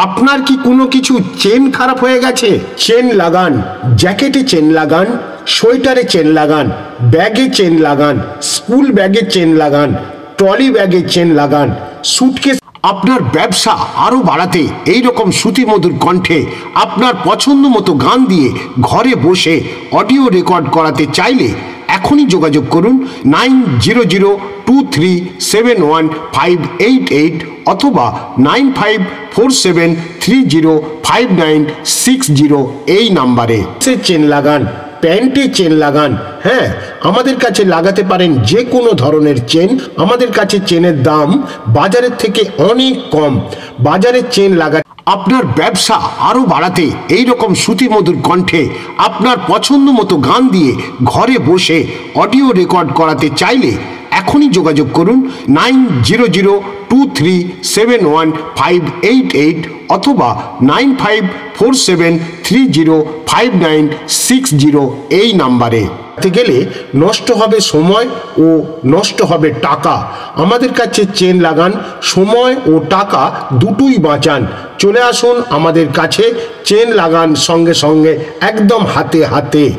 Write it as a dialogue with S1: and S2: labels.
S1: আপনার কি কোনো কিছু চেন খারাপ হয়ে গেছে? চেন লাগান, জ্যাকেটে চেন লাগান, সোয়েটারে চেন লাগান, ব্যাগে চেন লাগান, স্কুল ব্যাগে চেন লাগান, ট্রলি ব্যাগে চেন লাগান, সুটকেস। আপনার ব্যবসা আরো বাড়াতে এই রকম শ্রুতিমধুর কণ্ঠে আপনার পছন্দ মতো গান দিয়ে ঘরে বসে অডিও রেকর্ড করাতে চাইলে এখনই যোগাযোগ করুন 9023715888 অথবা 9547305960 এই নাম্বারে চেন লাগান, প্যান্টে চেন লাগান। হ্যাঁ, আমাদের কাছে লাগাতে পারেন যে কোনো ধরনের চেন। আমাদের কাছে চেনের দাম বাজারের থেকে অনেক কম। বাজারের চেন লাগা আপনার ব্যবসা আরো বাড়াতে এই রকম শ্রুতিমধুর কণ্ঠে আপনার পছন্দ মতো গান দিয়ে ঘরে বসে অডিও রেকর্ড করাতে চাইলে এখনই যোগাযোগ করুন 9002371588 অথবা 9547305960 এই নাম্বারে গেলে নষ্ট হবে সময় ও নষ্ট হবে টাকা। আমাদের কাছে চেন লাগান, সময় ও টাকা দুটোই বাঁচান। চলে আসুন আমাদের কাছে, চেন লাগান সঙ্গে সঙ্গে একদম হাতে হাতে।